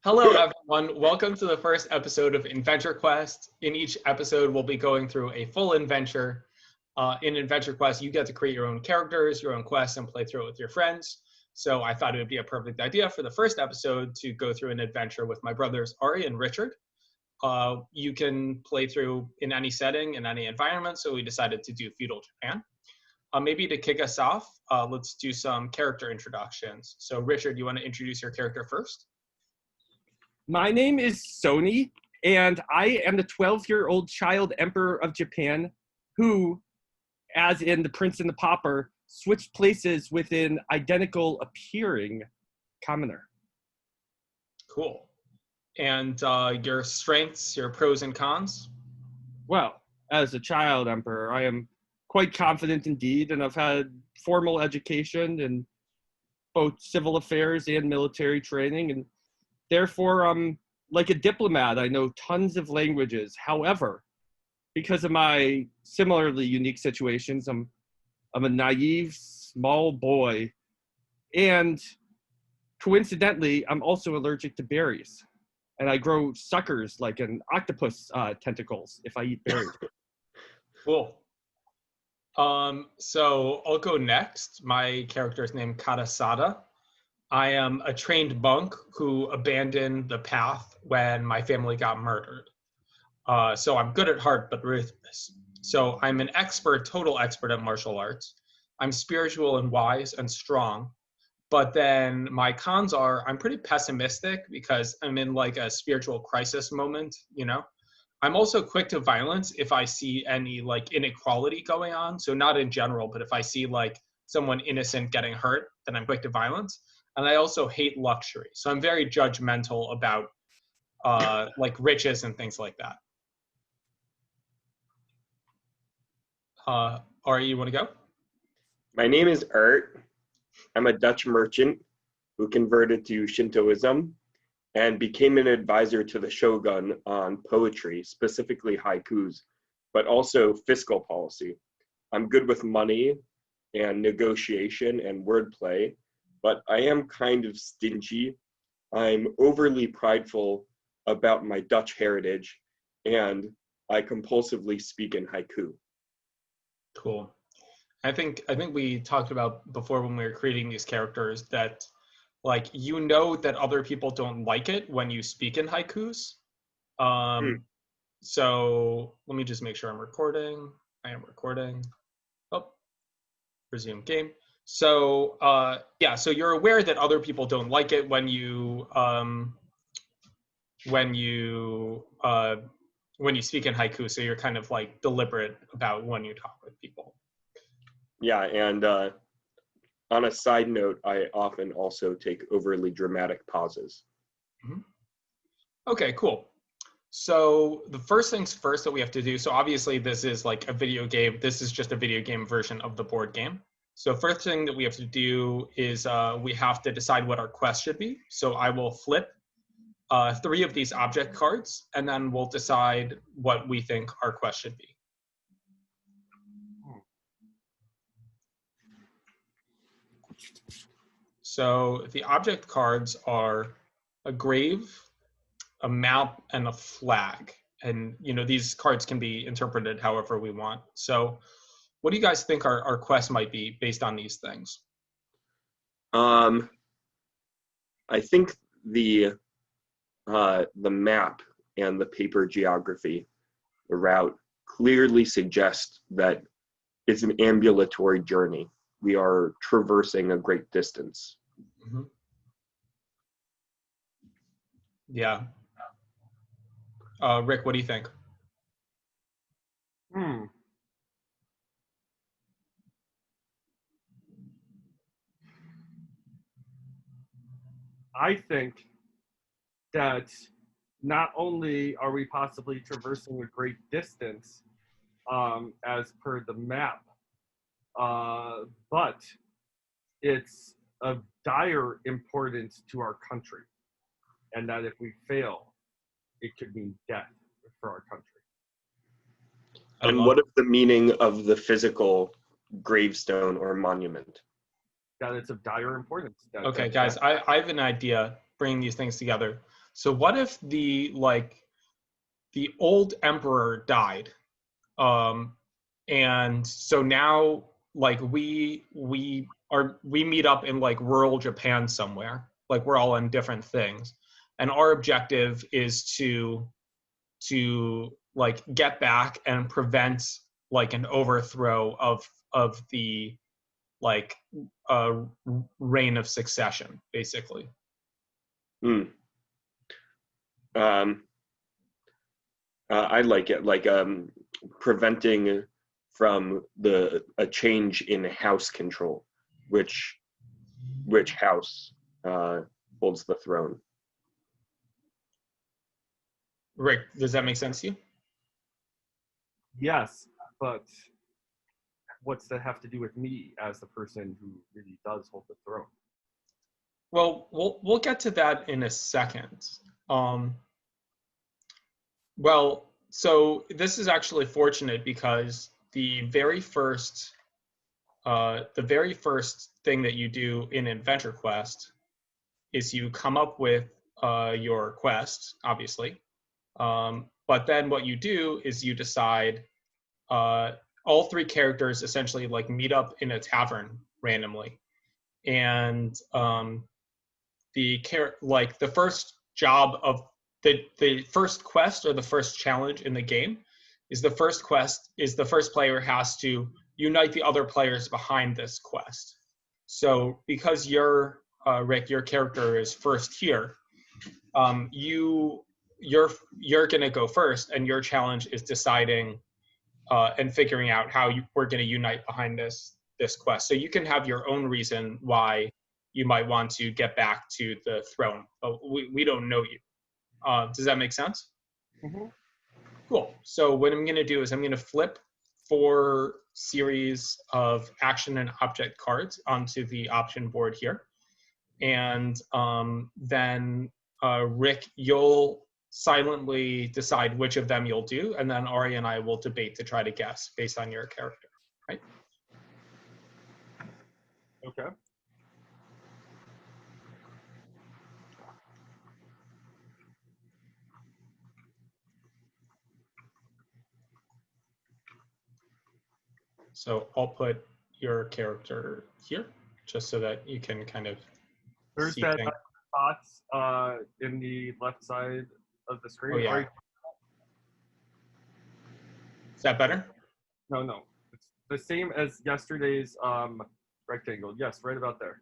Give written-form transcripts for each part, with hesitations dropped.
Hello, everyone. Welcome to the first episode of Inventure Quest. In each episode, we'll be going through a full adventure. In Inventure Quest, you get to create your own characters, your own quests, and play through it with your friends. So I thought it would be a perfect idea for the first episode to go through an adventure with my brothers Ari and Richard. You can play through in any setting, in any environment, so we decided to do Feudal Japan. Maybe to kick us off, let's do some character introductions. So Richard, you want to introduce your character first? My name is Sony, and I am the 12-year-old child emperor of Japan who, as in The Prince and the Pauper, switched places with an identical appearing commoner. Cool. And your strengths, your pros and cons? Well, as a child emperor, I am quite confident indeed, and I've had formal education in both civil affairs and military training, and therefore, I'm like a diplomat. I know tons of languages. However, because of my similarly unique situations, I'm a naive, small boy. And coincidentally, I'm also allergic to berries. And I grow suckers like an octopus tentacles if I eat berries. Cool. So I'll go next. My character is named Karasada. I am a trained monk who abandoned the path when my family got murdered. So I'm good at heart, but ruthless. So I'm an expert, total expert at martial arts. I'm spiritual and wise and strong. But then my cons are I'm pretty pessimistic because I'm in like a spiritual crisis moment, you know? I'm also quick to violence if I see any like inequality going on. So not in general, but if I see like someone innocent getting hurt, then I'm quick to violence. And I also hate luxury. So I'm very judgmental about like riches and things like that. Ari, you want to go? My name is Art. I'm a Dutch merchant who converted to Shintoism and became an advisor to the shogun on poetry, specifically haikus, but also fiscal policy. I'm good with money and negotiation and wordplay, but I am kind of stingy. I'm overly prideful about my Dutch heritage, and I compulsively speak in haiku. Cool. I think we talked about before when we were creating these characters that like you know that other people don't like it when you speak in haikus. So let me just make sure I'm recording. I am recording. Oh, resume game. So yeah, so you're aware that other people don't like it when you speak in haiku. So you're kind of like deliberate about when you talk with people. Yeah, and on a side note, I often also take overly dramatic pauses. Mm-hmm. Okay, cool. So the first things first that we have to do, so obviously this is like a video game. This is just a video game version of the board game. So first thing that we have to do is we have to decide what our quest should be. So I will flip 3 of these object cards, and then we'll decide what we think our quest should be. So the object cards are a grave, a map, and a flag. And you know these cards can be interpreted however we want. So what do you guys think our quest might be based on these things? I think the map and the paper geography, the route, clearly suggest that it's an ambulatory journey. We are traversing a great distance. Mm-hmm. Yeah. Rick, what do you think? I think that not only are we possibly traversing a great distance as per the map, but it's of dire importance to our country, and that if we fail, it could mean death for our country. And what is the meaning of the physical gravestone or monument? That it's of dire importance. Okay, guys, I have an idea bringing these things together. So what if the old emperor died, and so now like we meet up in like rural Japan somewhere, like we're all in different things, and our objective is to like get back and prevent like an overthrow of the like uh reign of succession, basically. Hmm. Um, I like it, like preventing from a change in house control, which house holds the throne. Rick, does that make sense to you? Yes, but what's that have to do with me as the person who really does hold the throne? Well, we'll get to that in a second. Well, so this is actually fortunate because the very first thing that you do in Inventure Quest is you come up with your quest, obviously. But then what you do is you decide all three characters essentially like meet up in a tavern randomly, and the first job of the first quest or the first challenge in the game is the first player has to unite the other players behind this quest. So because Rick, your character is first here, you're gonna go first, and your challenge is deciding and figuring out how we're gonna unite behind this quest. So you can have your own reason why you might want to get back to the throne, but we don't know you. Does that make sense? Mm-hmm. Cool. So what I'm gonna do is I'm gonna flip 4 series of action and object cards onto the option board here. And then Rick, you'll silently decide which of them you'll do, and then Ari and I will debate to try to guess based on your character, right? Okay. So I'll put your character here, just so that you can kind of There's see that things. spots in the left side of the screen. Oh yeah. Is that better? No. It's the same as yesterday's rectangle. Yes, right about there.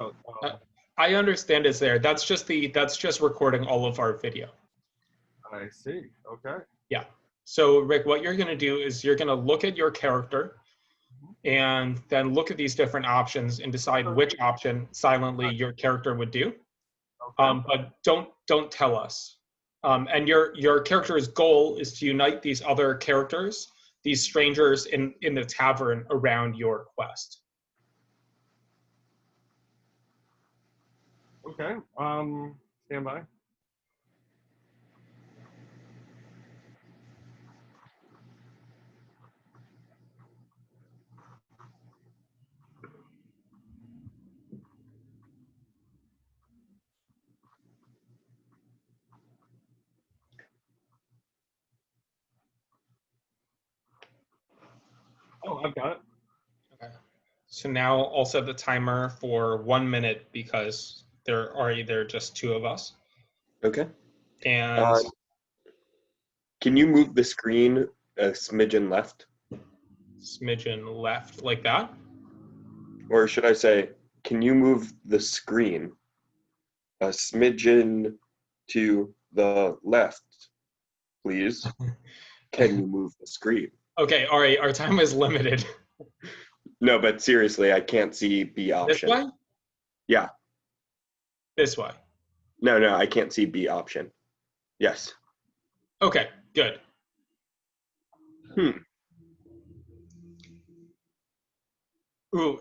Oh, I understand it's there. That's just recording all of our video. I see. Okay. Yeah. So Rick, what you're going to do is you're going to look at your character and then look at these different options and decide which option silently your character would do. Okay. But don't tell us. And your character's goal is to unite these other characters, these strangers in the tavern around your quest. Okay. Stand by. Oh, I've got it. Okay. So now I'll set the timer for 1 minute because there are either just 2 of us. Okay. And Can you move the screen a smidgen left? Smidgen left, like that? Or should I say, can you move the screen a smidgen to the left, please? Can you move the screen? Okay, all right, our time is limited. No, but seriously, I can't see B option. This way? Yeah. This way. No, I can't see B option. Yes. Okay, good. Ooh,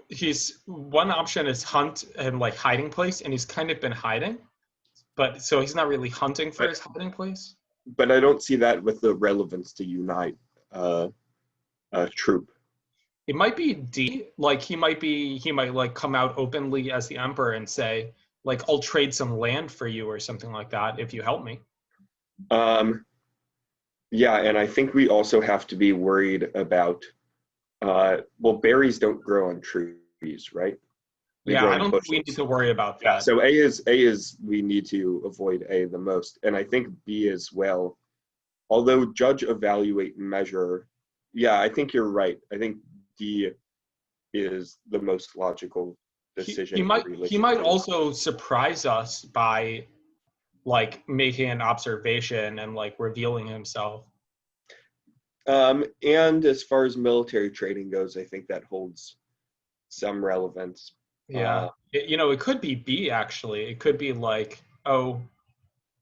one option is hunt and like hiding place, and he's kind of been hiding, but so he's not really hunting for his hiding place. But I don't see that with the relevance to unite a troop. It might be D, like he might like come out openly as the emperor and say, Like, I'll trade some land for you or something like that if you help me. Yeah, and I think we also have to be worried about, well, berries don't grow on trees, right? They Yeah, grow I in don't think we need bushes. to worry about Yeah, that. so A is we need to avoid A the most, and I think B as well. Although judge, evaluate, measure, yeah, I think you're right. I think D is the most logical decision in He relation might to. also surprise us by like making an observation and like revealing himself. And as far as military training goes, I think that holds some relevance. Yeah. It could be B actually. It could be like, oh,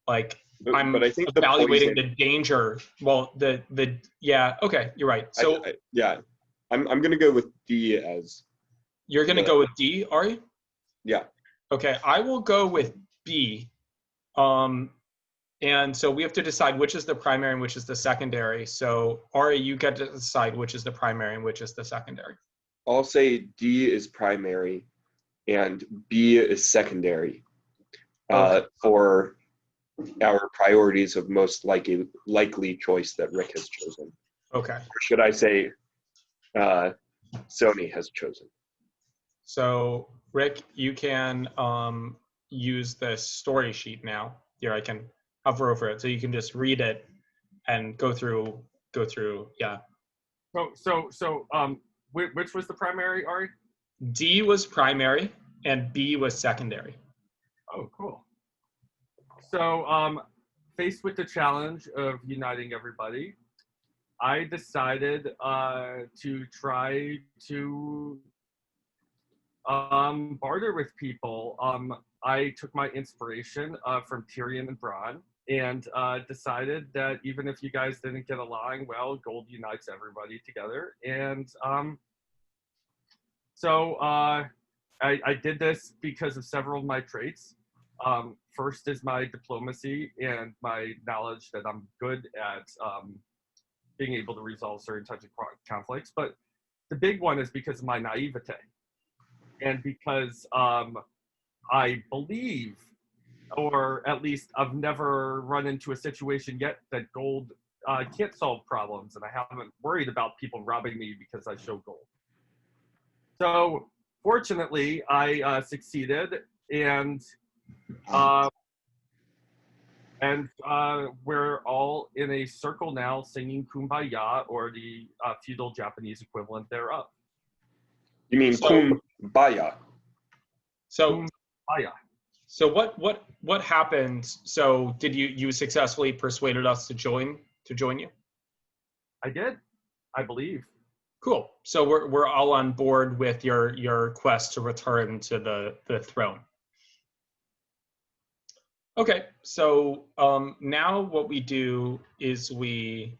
like but I'm I think the evaluating poison, the danger. Well, the yeah, okay, you're right. So yeah, I'm gonna go with D as you're gonna the, go with D, are you? yeah. Okay, I will go with B. Um, and so we have to decide which is the primary and which is the secondary. So Ari, you get to decide which is the primary and which is the secondary. I'll say D is primary and B is secondary Okay. for our priorities of most likely choice that Rick has chosen. Okay. Or should I say Sony has chosen. So Rick, you can use this story sheet now. Here, I can hover over it, so you can just read it and go through. Yeah. Which was the primary, Ari? D was primary and B was secondary. Oh, cool. So, faced with the challenge of uniting everybody, I decided to try to barter with people. I took my inspiration from Tyrion and Bronn and decided that even if you guys didn't get along, well, gold unites everybody together. And so I did this because of several of my traits. First is my diplomacy and my knowledge that I'm good at being able to resolve certain types of conflicts. But the big one is because of my naivete. And because I believe, or at least I've never run into a situation yet that gold can't solve problems, and I haven't worried about people robbing me because I show gold. So fortunately, I succeeded, and we're all in a circle now singing Kumbaya, or the feudal Japanese equivalent thereof. You mean Kumbaya? So Kumbaya. So what happened? So did you successfully persuaded us to join you? I did, I believe. Cool. So we're all on board with your quest to return to the throne. Okay. So now what we do is we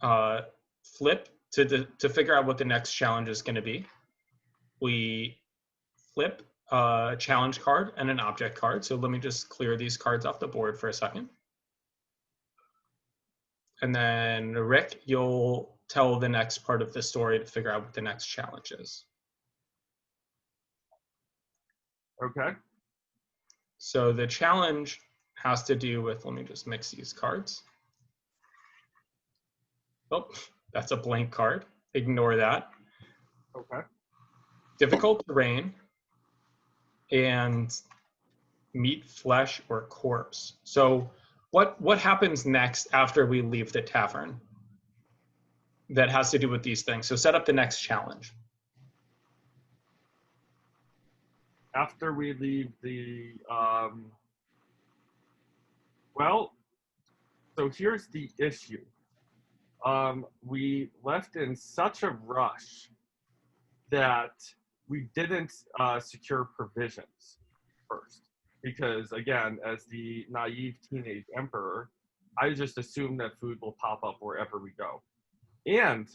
flip to figure out what the next challenge is going to be. We flip a challenge card and an object card. So let me just clear these cards off the board for a second. And then Rick, you'll tell the next part of the story to figure out what the next challenge is. Okay. So the challenge has to do with, let me just mix these cards. Oh, that's a blank card. Ignore that. Okay. Difficult terrain and meat, flesh, or corpse. So what happens next after we leave the tavern that has to do with these things? So set up the next challenge. After we leave the well, so here's the issue. We left in such a rush that we didn't secure provisions first, because again, as the naive teenage emperor, I just assume that food will pop up wherever we go. And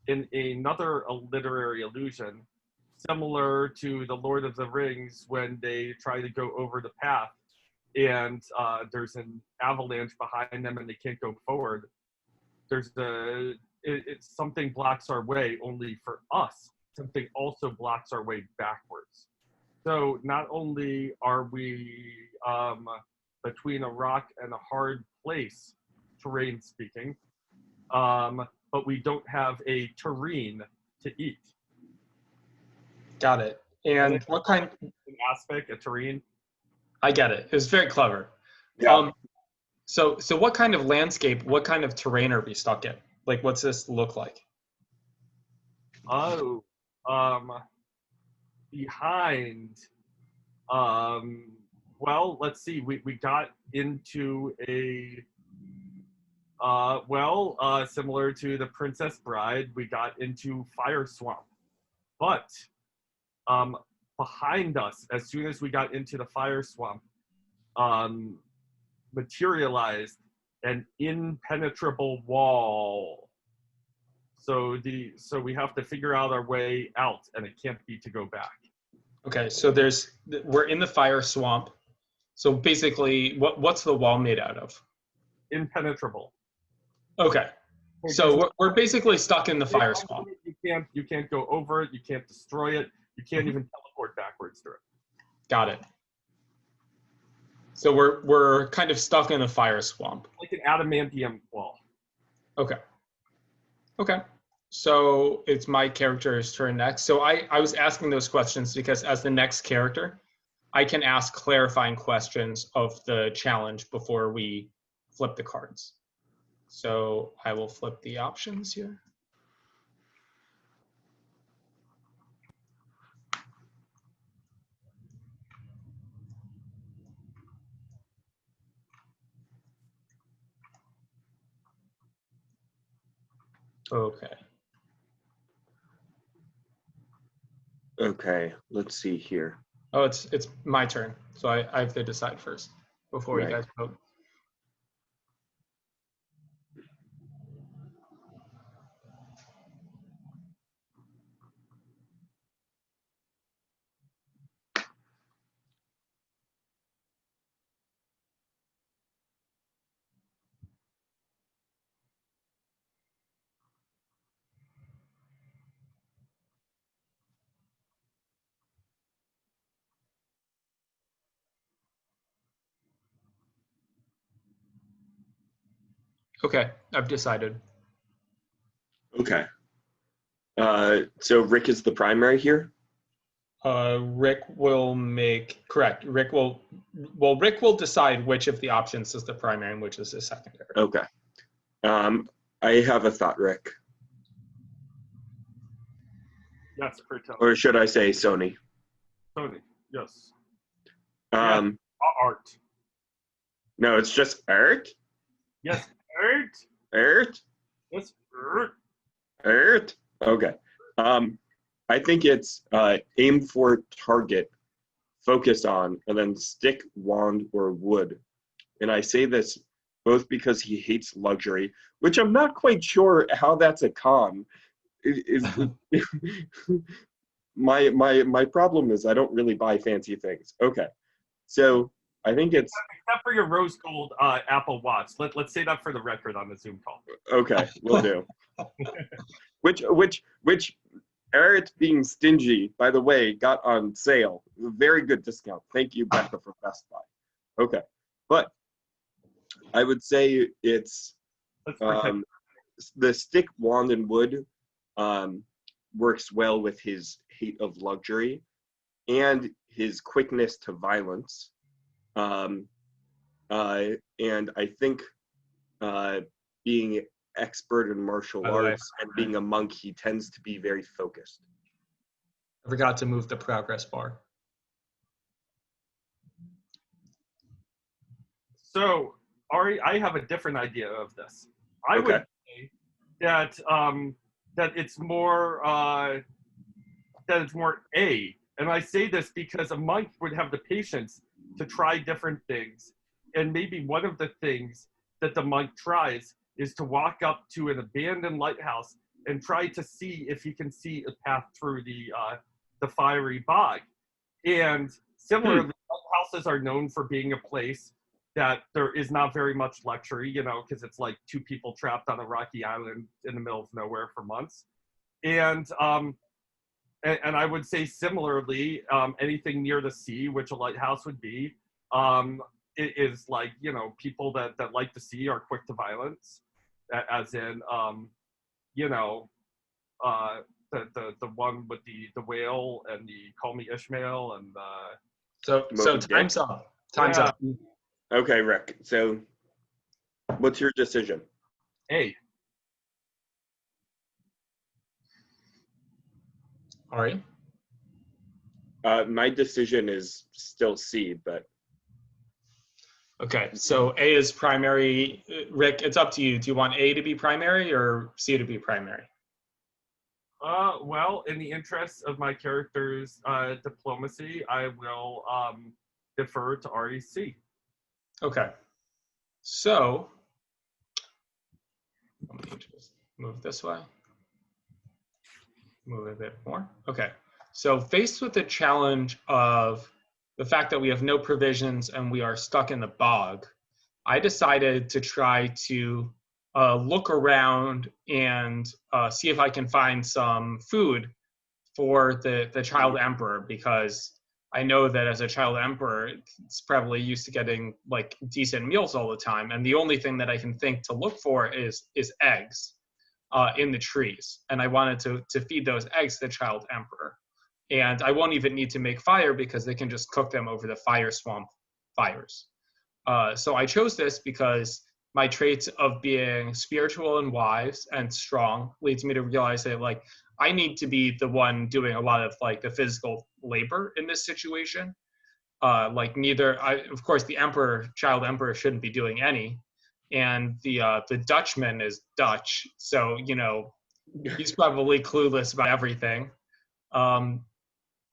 in another literary illusion, similar to the Lord of the Rings, when they try to go over the path and there's an avalanche behind them and they can't go forward, there's it's something blocks our way. Only for us, something also blocks our way backwards. So not only are we between a rock and a hard place, terrain speaking, but we don't have a terrine to eat. Got it. And what kind? An aspect, a terrain. I get it. It was very clever. Yeah. So what kind of landscape, what kind of terrain are we stuck in? Like, what's this look like? Oh, behind. Well, let's see. We got into a similar to the Princess Bride, we got into Fire Swamp. But behind us, as soon as we got into the Fire Swamp, materialized an impenetrable wall. So we have to figure out our way out, and it can't be to go back. Okay, so we're in the fire swamp. So basically, what's the wall made out of? Impenetrable. Okay, so we're basically stuck in the fire swamp. You can't go over it. You can't destroy it. You can't even teleport backwards through it. Got it. So we're kind of stuck in a fire swamp. Like an adamantium wall. Okay. Okay. So it's my character's turn next. So I was asking those questions because as the next character, I can ask clarifying questions of the challenge before we flip the cards. So I will flip the options here. Okay. Okay, let's see here. Oh, it's my turn. So I have to decide first before Right. you guys vote. Okay, I've decided. Okay. So Rick is the primary here? Rick will correct. Rick will decide which of the options is the primary and which is the secondary. Okay. I have a thought, Rick. Yes, Bertel. Or should I say Sony? Tony, yes. Um, Art. No, it's just Art? Yes, Art. Art? Yes, Art. Art? Okay. I think it's aim for target, focus on, and then stick, wand, or wood. And I say this both because he hates luxury, which I'm not quite sure how that's a con. My problem is I don't really buy fancy things. Okay. So I think it's Except for your rose gold Apple Watch. Let's say that for the record on the Zoom call. okay, will do. Which Eric being stingy, by the way, got on sale. Very good discount. Thank you, Becca, from Best Buy. Okay. But I would say it's the stick, wand, and wood works well with his hate of luxury and his quickness to violence. And I think being expert in martial arts and being a monk, he tends to be very focused. I forgot to move the progress bar. So, Ari, I have a different idea of this. I would say that that it's more A, and I say this because a monk would have the patience to try different things, and maybe one of the things that the monk tries is to walk up to an abandoned lighthouse and try to see if he can see a path through the fiery bog. And similarly, lighthouses are known for being a place that there is not very much luxury, because it's like two people trapped on a rocky island in the middle of nowhere for months. And And I would say similarly, anything near the sea, which a lighthouse would be, it is like, you know, people that like the sea are quick to violence, as in, you know, uh, the one with the whale and the Call Me Ishmael and So Moby time's Dick? up. Time's yeah, up. Okay, Rick. So, what's your decision? A. All right. My decision is still C, but Okay. So A is primary. Rick, it's up to you. Do you want A to be primary or C to be primary? Well, in the interest of my character's diplomacy, I will defer to REC. Okay. So let me just move this way. Move a bit more. Okay. So faced with the challenge of the fact that we have no provisions and we are stuck in the bog, I decided to try to look around and see if I can find some food for the child emperor, because I know that as a child emperor, it's probably used to getting like decent meals all the time, and the only thing that I can think to look for is eggs in the trees, and I wanted to feed those eggs to the child emperor. And I won't even need to make fire because they can just cook them over the fire swamp fires. So I chose this because my traits of being spiritual and wise and strong leads me to realize that like I need to be the one doing a lot of like the physical labor in this situation. Like neither, of course, the emperor, child emperor, shouldn't be doing any, and the Dutchman is Dutch, so you know he's probably clueless about everything. Um,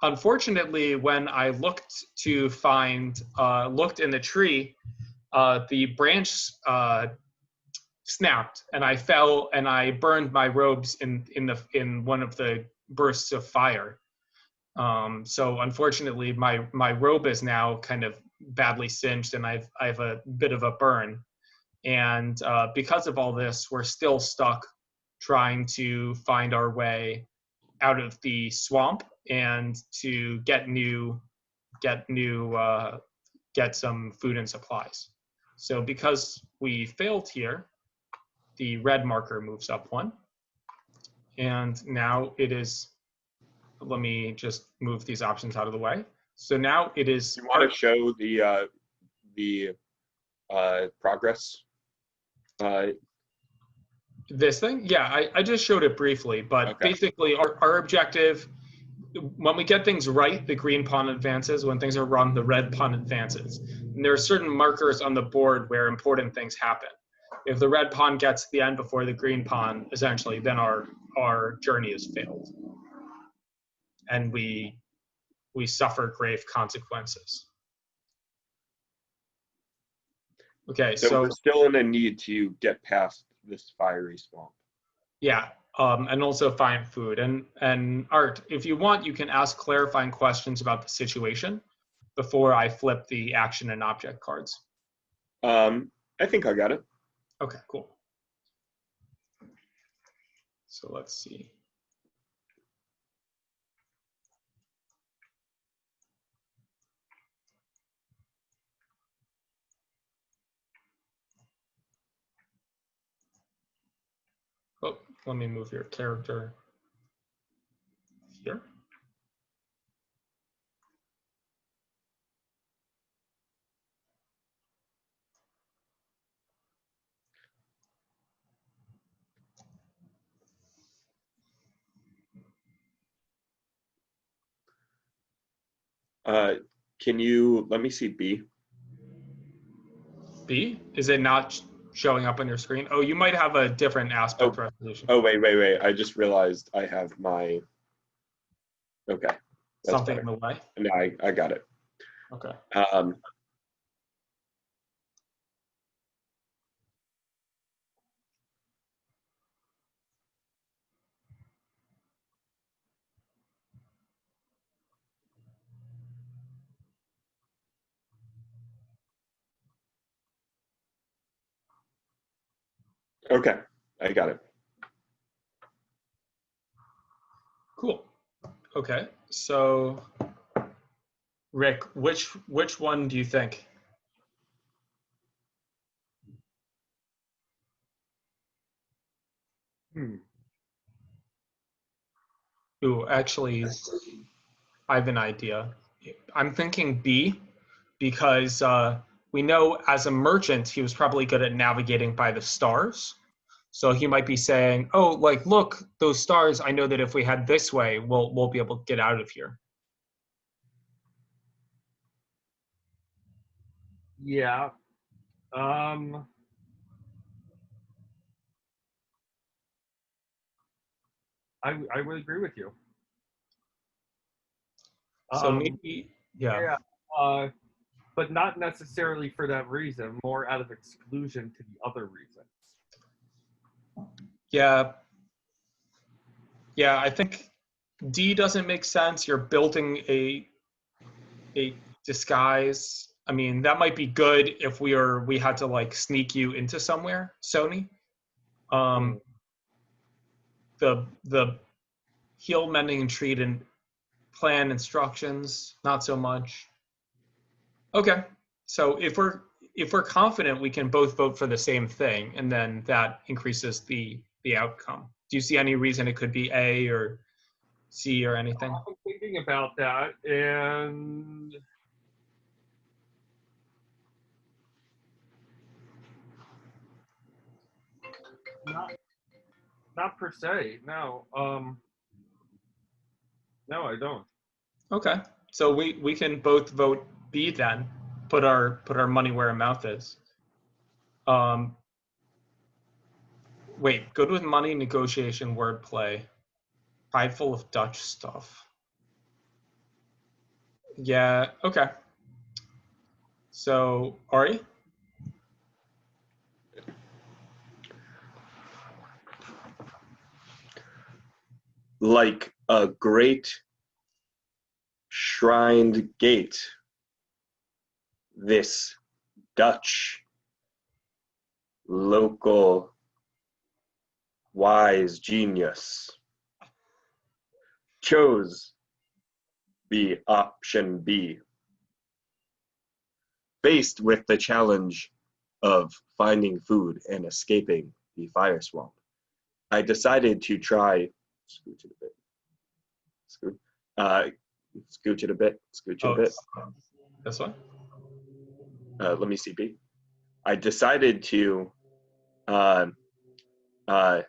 Unfortunately, when I looked in the tree, the branch snapped, and I fell, and I burned my robes in one of the bursts of fire. So unfortunately, my robe is now kind of badly singed, and I have a bit of a burn. And because of all this, we're still stuck trying to find our way out of the swamp and to get some food and supplies. So because we failed here, the red marker moves up one, and now it is. Let me just move these options out of the way. So now it is you want to show the progress? This thing. Yeah, I just showed it briefly, but Okay. basically our objective, when we get things right, the green pawn advances. When things are wrong, the red pawn advances. And there are certain markers on the board where important things happen. If the red pawn gets to the end before the green pawn, essentially, then our journey is failed, and we suffer grave consequences. Okay, So so we're still in a need to get past this fiery swamp. yeah, and also find food. And Art, if you want, you can ask clarifying questions about the situation before I flip the action and object cards. I think I got it. Okay, cool. So let's see. Oh, let me move your character here. Can you let me see B? B, is it not showing up on your screen? Oh, you might have a different aspect resolution. Oh, wait. I just realized I have my. Okay, that's Something better. in the way. No, I got it. Okay. Okay, I got it. Cool. Okay, so Rick, which one do you think? Hmm. Ooh, actually, I have an idea. I'm thinking B because we know as a merchant he was probably good at navigating by the stars. So he might be saying, "Oh, like look, those stars. I know that if we head this way, we'll be able to get out of here." Yeah. Um, I would agree with you. So Um, maybe, yeah, yeah. Uh, but not necessarily for that reason. More out of exclusion to the other reasons. yeah, yeah. I think D doesn't make sense. You're building a disguise. I mean, that might be good if we had to like sneak you into somewhere, Sony. Hmm. Um, the heal, mending, and treat and plan instructions, not so much. Okay, so if we're confident, we can both vote for the same thing, and then that increases the outcome. Do you see any reason it could be A or C or anything? I'm thinking about that, and not not per se. No. No, I don't. Okay, so we can both vote B then. Put our money where our mouth is. Um, wait, good with money, negotiation, wordplay, prideful of Dutch stuff. Yeah, okay. So Ari, Like a great shrined gate, this Dutch local wise genius chose the option B. Faced with the challenge of finding food and escaping the fire swamp, I decided to try scooch it a bit, scooch, uh, scooch it a bit, scooch it a oh, bit. this one. Let me see, B. I decided to uh, uh,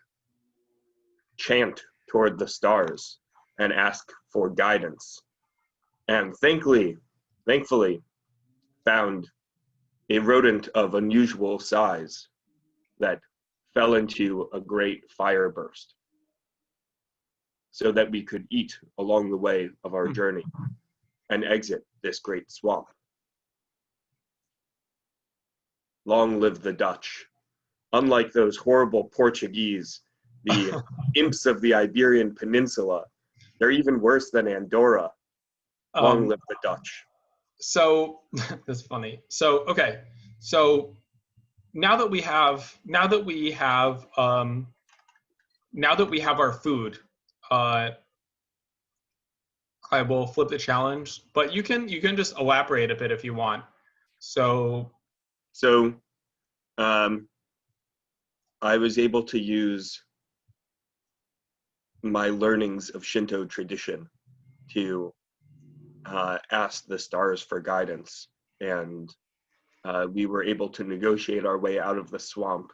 chant toward the stars and ask for guidance, and thankfully, found a rodent of unusual size that fell into a great fire burst so that we could eat along the way of our Hmm. journey and exit this great swamp. Long live the Dutch. Unlike those horrible Portuguese, the imps of the Iberian Peninsula, they're even worse than Andorra. Long Um, live the Dutch. so that's funny. So okay, so now that we have our food, uh, I will flip the challenge. But you can just elaborate a bit if you want. So So um, I was able to use my learnings of Shinto tradition to ask the stars for guidance, and we were able to negotiate our way out of the swamp,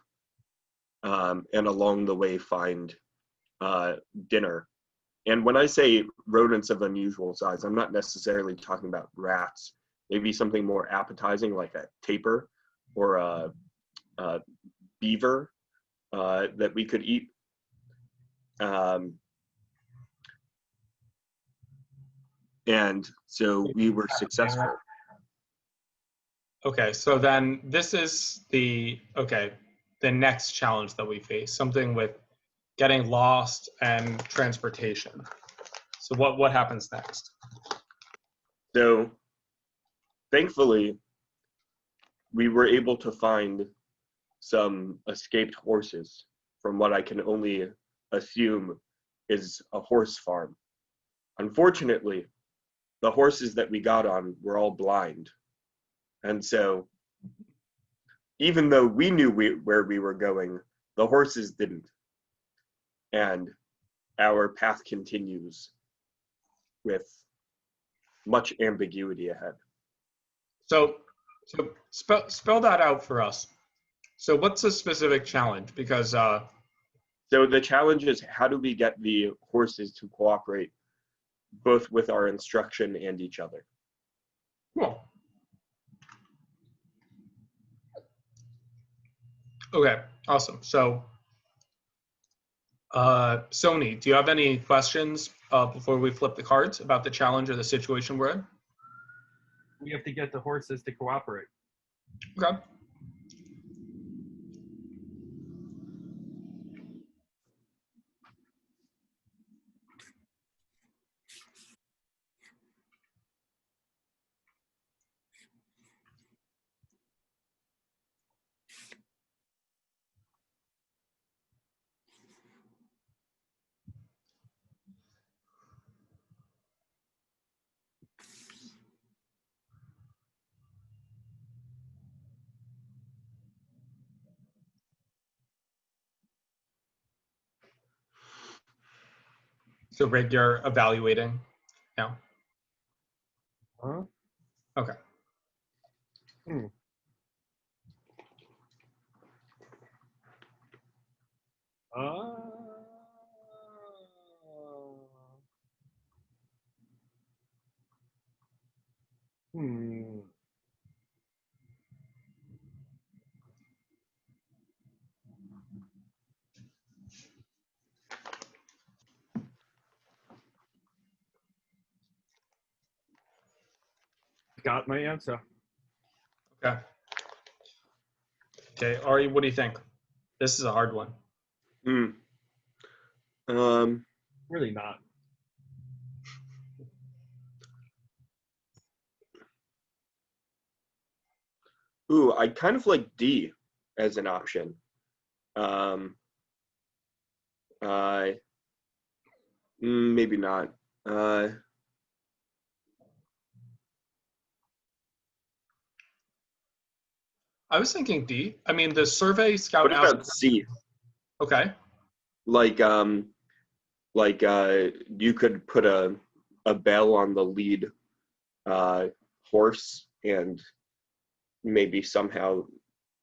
and along the way find dinner. And when I say rodents of unusual size, I'm not necessarily talking about rats. Maybe something more appetizing like a tapir or a beaver that we could eat. Um, and so we were successful. okay, so then this is the next challenge that we face, something with getting lost and transportation. So what happens next? So thankfully, we were able to find some escaped horses from what I can only assume is a horse farm. Unfortunately, the horses that we got on were all blind. And so, even though we knew where we were going, the horses didn't. And our path continues with much ambiguity ahead. So spell that out for us. So what's the specific challenge? Because So the challenge is, how do we get the horses to cooperate both with our instruction and each other? cool. Okay, awesome. So Sony, do you have any questions before we flip the cards about the challenge or the situation we're in? We have to get the horses to cooperate. Okay. So Rick, you're evaluating now? Huh? Okay. Hmm. Hmm. Got my answer. Okay. Okay, Ari, what do you think? This is a hard one. Really not. I kind of like D as an option. Maybe not. I was thinking D. I mean, the survey scout What asked. about C? Okay. Like you could put a bell on the lead horse and maybe somehow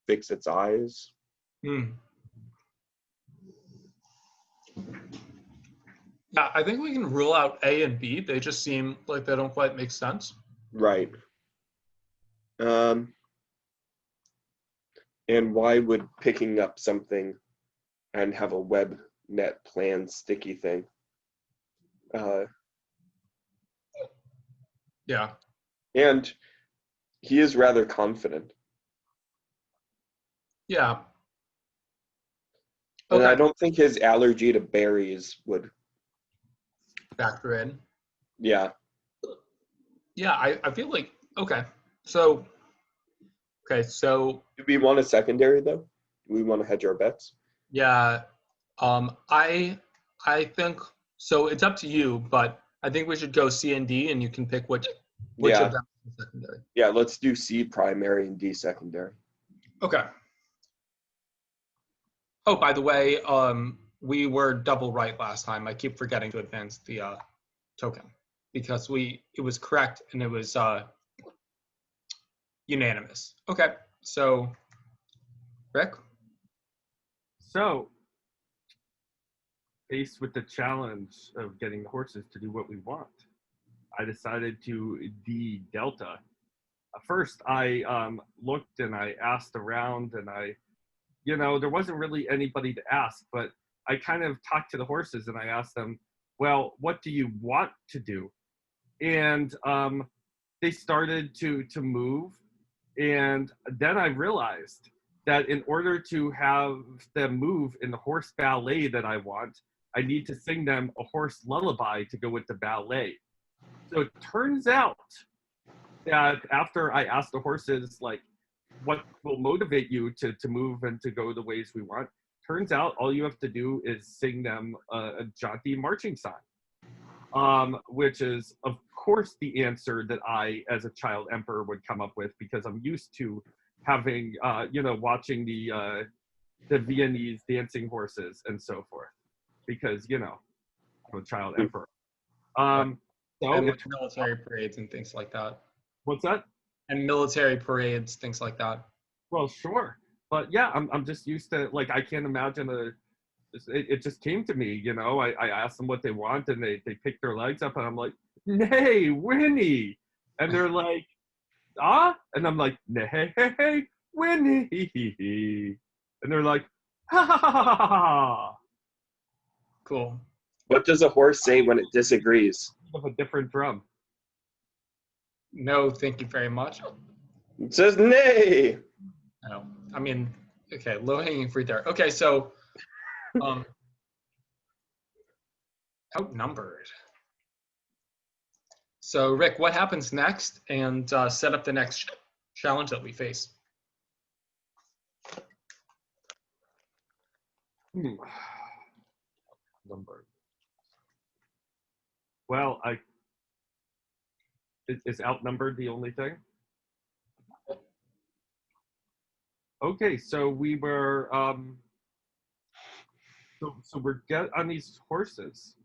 fix its eyes. Hmm. Yeah, I think we can rule out A and B. They just seem like they don't quite make sense. Right. And why would picking up something and have a web net plan sticky thing? Yeah. And he is rather confident. Yeah. And I Okay. don't think his allergy to berries would. Factor in. Yeah. Yeah, I feel like okay. So Do we want a secondary though? Do we want to hedge our bets? yeah, I think so. It's up to you, but I think we should go C and D, and you can pick which Yeah. of them is secondary. Yeah, let's do C primary and D secondary. Okay. Oh, by the way, we were double right last time. I keep forgetting to advance the token because it was correct and it was unanimous. Okay, so Rick. So, faced with the challenge of getting the horses to do what we want, I decided to Delta. First, I looked and I asked around, and there wasn't really anybody to ask, but I kind of talked to the horses and I asked them, well, what do you want to do? And they started to move. And then I realized that in order to have them move in the horse ballet that I want, I need to sing them a horse lullaby to go with the ballet. So it turns out that after I asked the horses, like, what will motivate you to move and to go the ways we want, turns out all you have to do is sing them a jaunty marching song. which is, of course, the answer that I, as a child emperor, would come up with because I'm used to having, watching the Viennese dancing horses and so forth. Because, I'm a child emperor. So And like it's, military parades and things like that. what's that? And military parades, things like that. Well, sure, but yeah, I'm just used to, like, I can't imagine it just came to me, I asked them what they want and they pick their legs up and I'm like, nay, Winnie, and they're like, ah, and I'm like, nay, Winnie, and they're like, ha ha ha ha ha ha. Cool. What does a horse say when it disagrees? Of a different drum. No, thank you very much. It says nay. No, I mean, okay, low-hanging fruit there. Okay, so, outnumbered. So, Rick, what happens next? And set up the next challenge that we face. Number. Well, is outnumbered the only thing? Okay, so we were so we're get on these horses,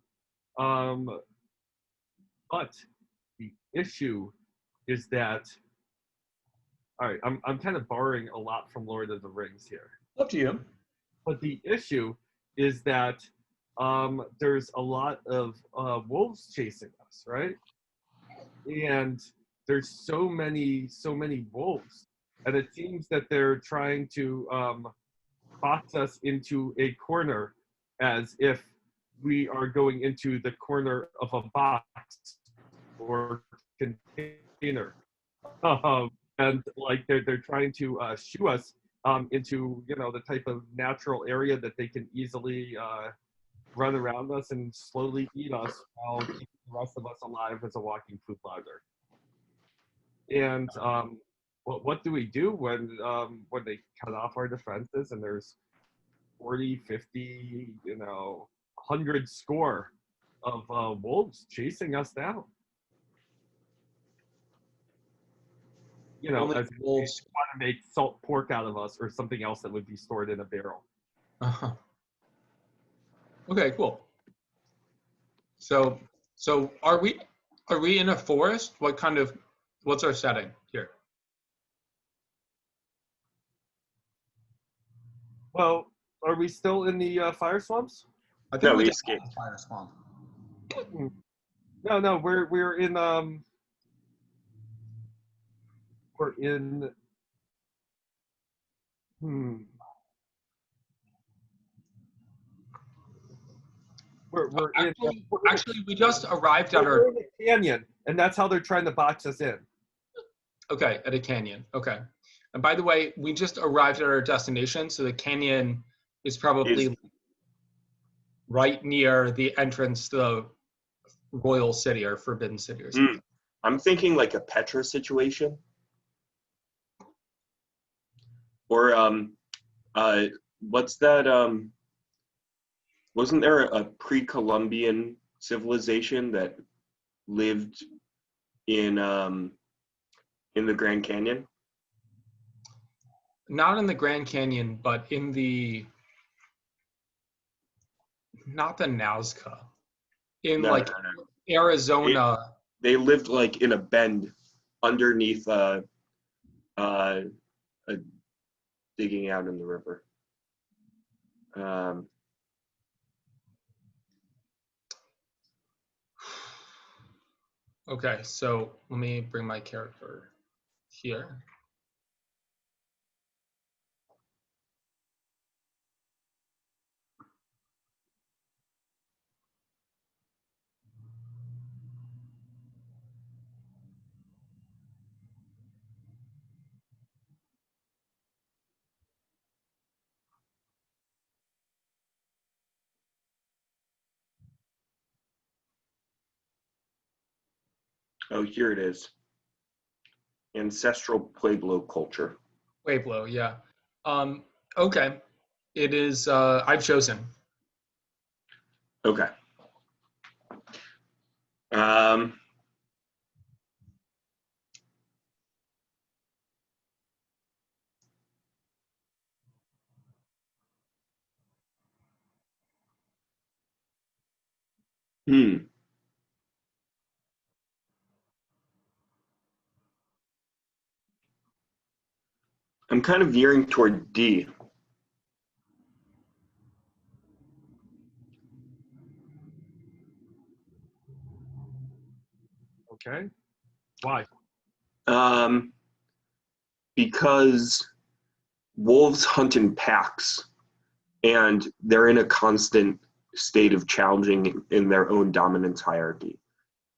but the issue is that, all right, I'm kind of borrowing a lot from Lord of the Rings here. Up to you. But the issue is that there's a lot of wolves chasing us, right? And there's so many wolves, and it seems that they're trying to box us into a corner as if we are going into the corner of a box or container. And like they're trying to shoo us into the type of natural area that they can easily run around us and slowly eat us while keeping the rest of us alive as a walking food ladder. And what do we do when they cut off our defenses and there's 40, 50, 100 score of wolves chasing us down? As wolves want to make salt pork out of us or something else that would be stored in a barrel. Uh-huh. Okay, cool. So are we in a forest? What's our setting here? Well, are we still in the fire swamps? I think No, we just escaped. left the fire swamp. No, we're in we're Actually, we just arrived at our in a canyon, and that's how they're trying to box us in. Okay, at a canyon. Okay. And by the way, we just arrived at our destination, so the canyon is probably right near the entrance to the royal city or forbidden city or something. I'm thinking like a Petra situation. Or what's that? Wasn't there a pre-Columbian civilization that lived in the Grand Canyon? Not in the Grand Canyon, but in not the Nazca. In No. Arizona. They lived like in a bend underneath digging out in the river. Okay, so let me bring my character here. Oh, here it is. Ancestral Pueblo culture. Pueblo, yeah. Okay. It is, I've chosen. Okay. Um, hmm. I'm kind of veering toward D. Okay. Why? Um, because wolves hunt in packs, and they're in a constant state of challenging in their own dominance hierarchy.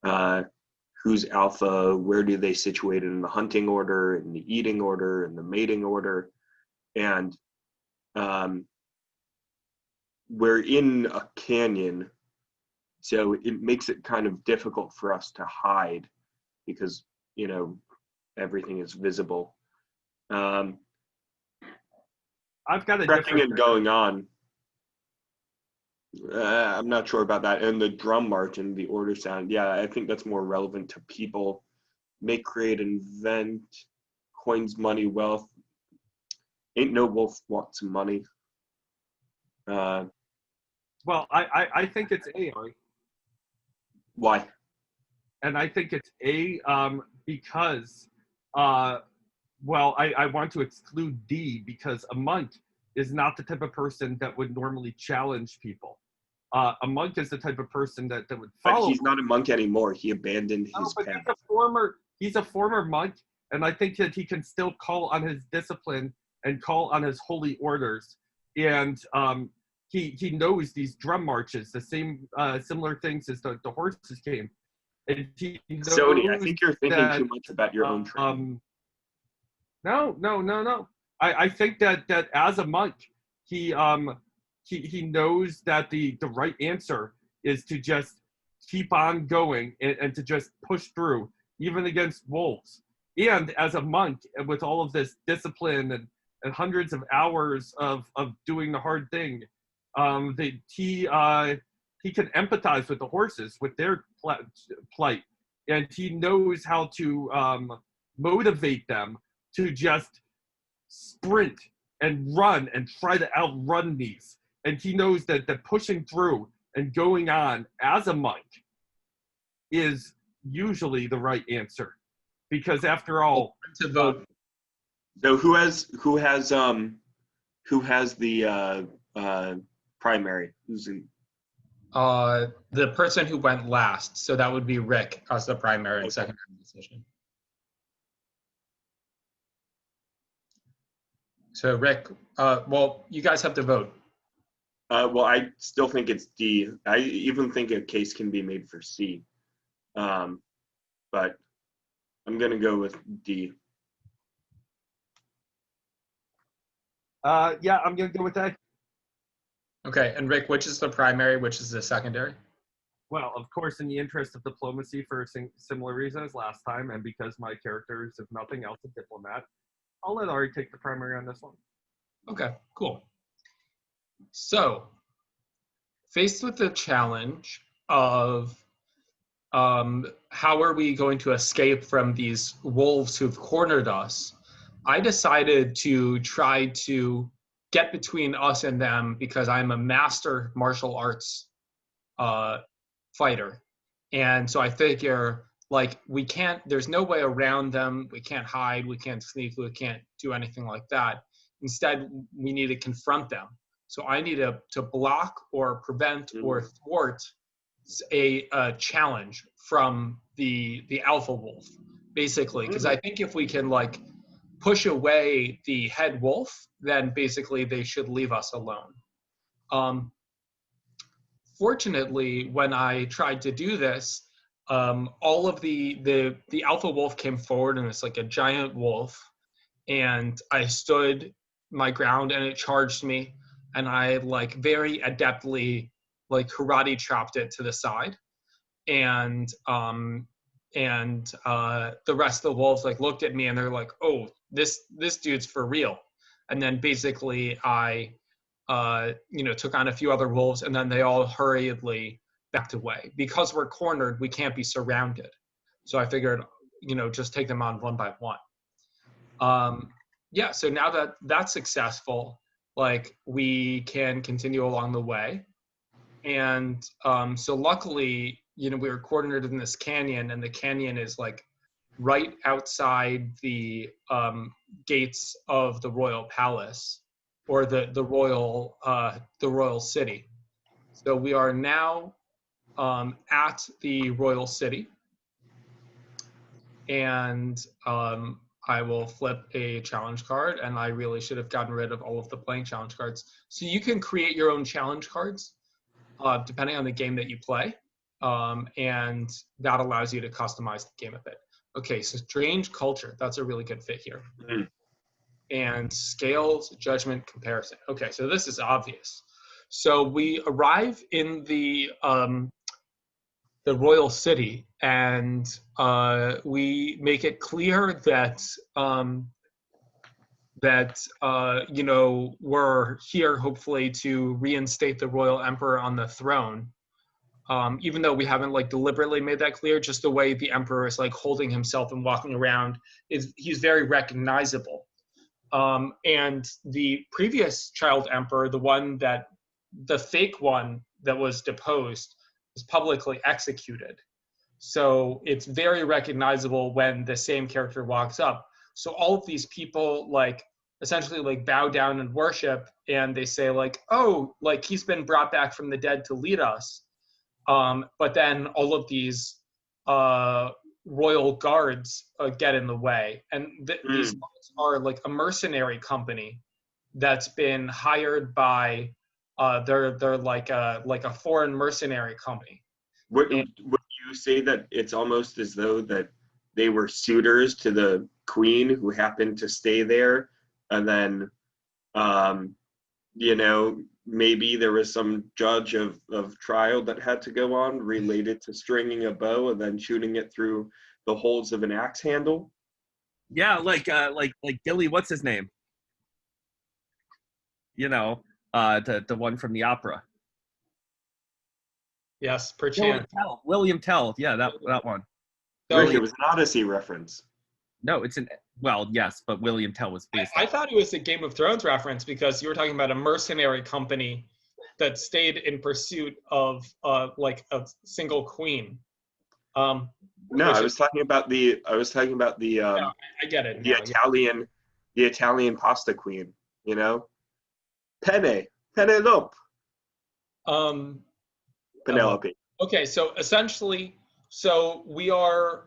Uh, who's alpha? Where do they situate in the hunting order, in the eating order, in the mating order? And um, we're in a canyon, so it makes it kind of difficult for us to hide because everything is visible. Um, I've got a Trekking different. and going on. I'm not sure about that. And the drum march and the order sound. Yeah, I think that's more relevant to people. Make, create, invent, coins, money, wealth. Ain't no wolf wants money. Well, I think it's A, Ari. Why? And I think it's A because, well, I want to exclude D because a monk is not the type of person that would normally challenge people. A monk is the type of person that would But follow. he's not a monk anymore. He abandoned his But path. he's a former monk, and I think that he can still call on his discipline and call on his holy orders. And he knows these drum marches, the same similar things as the horses came. And he Sony, I knows think you're thinking that too much about your own training. no. I think that as a monk, he he knows that the right answer is to just keep on going and to just push through, even against wolves. And as a monk, with all of this discipline and hundreds of hours of doing the hard thing, he can empathize with the horses, with their plight, and he knows how to motivate them to just sprint and run and try to outrun these. And he knows that pushing through and going on as a monk is usually the right answer, because after all, To vote. So who has the primary? Who's in? The person who went last, so that would be Rick as the primary and secondary decision. So Rick, well, you guys have to vote. Well, I still think it's D. I even think a case can be made for C. But I'm going to go with D. yeah, I'm gonna go with that. Okay, and Rick, which is the primary, which is the secondary? Well, of course, in the interest of diplomacy, for a similar reason as last time, and because my character is, if nothing else, a diplomat, I'll let Ari take the primary on this one. Okay, cool. So, faced with the challenge of how are we going to escape from these wolves who've cornered us, I decided to try to get between us and them because I'm a master martial arts fighter. And so I figure, like, there's no way around them. We can't hide, we can't sneak, we can't do anything like that. Instead, we need to confront them. So I need to block or prevent or thwart a challenge from the alpha wolf, basically. Because I think if we can, like, push away the head wolf, then basically they should leave us alone. Fortunately, when I tried to do this, all of the alpha wolf came forward, and it's like a giant wolf, and I stood my ground, and it charged me, and I, like, very adeptly, like, karate chopped it to the side, and the rest of the wolves, like, looked at me, and they're like, "Oh, this dude's for real." And then basically I took on a few other wolves, and then they all hurriedly backed away. Because we're cornered, we can't be surrounded. So I figured, just take them on one by one. Yeah, so now that that's successful, like we can continue along the way. And so luckily, we were coordinated in this canyon, and the canyon is like right outside the gates of the royal palace, or the royal city. So we are now at the royal city, and I will flip a challenge card, and I really should have gotten rid of all of the playing challenge cards. So you can create your own challenge cards depending on the game that you play, and that allows you to customize the game a bit. Okay, so strange culture, that's a really good fit here. Mm. And scales, judgment, comparison. Okay, so this is obvious. So we arrive in the royal city, and we make it clear that we're here hopefully to reinstate the royal emperor on the throne. Even though we haven't like deliberately made that clear, just the way the emperor is like holding himself and walking around he's very recognizable. And the previous child emperor, the fake one that was deposed, was publicly executed. So it's very recognizable when the same character walks up. So all of these people like essentially like bow down and worship, and they say like, oh, like he's been brought back from the dead to lead us. But then all of these royal guards get in the way, and these guards are like a mercenary company that's been hired by they're like a foreign mercenary company. Would And, you say that it's almost as though that they were suitors to the queen who happened to stay there, and then maybe there was some judge of trial that had to go on related to stringing a bow and then shooting it through the holes of an axe handle? Yeah, like Gilly, what's his name? The one from the opera. yes, perchance. William Tell. Yeah, that one. Rick, So it was an Odyssey reference. No, yes, but William Tell was based I thought it was a Game of Thrones reference, because you were talking about a mercenary company that stayed in pursuit of like a single queen. No, I was talking about the Yeah, I get it now. the Italian pasta queen, Penelope. Um, Penelope. okay, so essentially, we are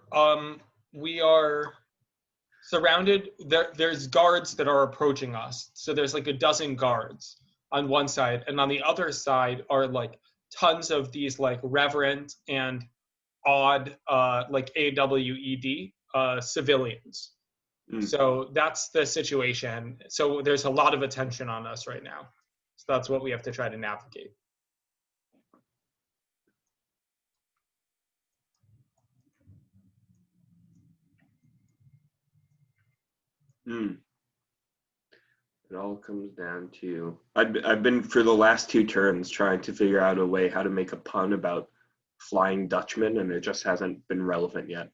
surrounded. There's guards that are approaching us. So there's like a dozen guards on one side, and on the other side are like tons of these like reverent and odd like AWED civilians. So that's the situation. So there's a lot of attention on us right now. So that's what we have to try to navigate. It all comes down to I've been for the last 2 turns trying to figure out a way how to make a pun about Flying Dutchman, and it just hasn't been relevant yet.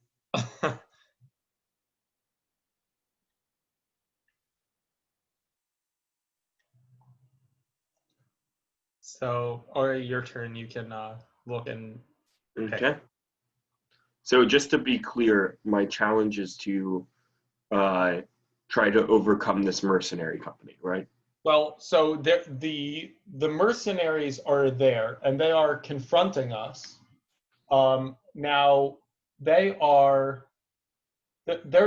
So, or your turn, you can look and pick. Okay. So just to be clear, my challenge is to try to overcome this mercenary company, right? Well, so the mercenaries are there, and they are confronting us. Now they're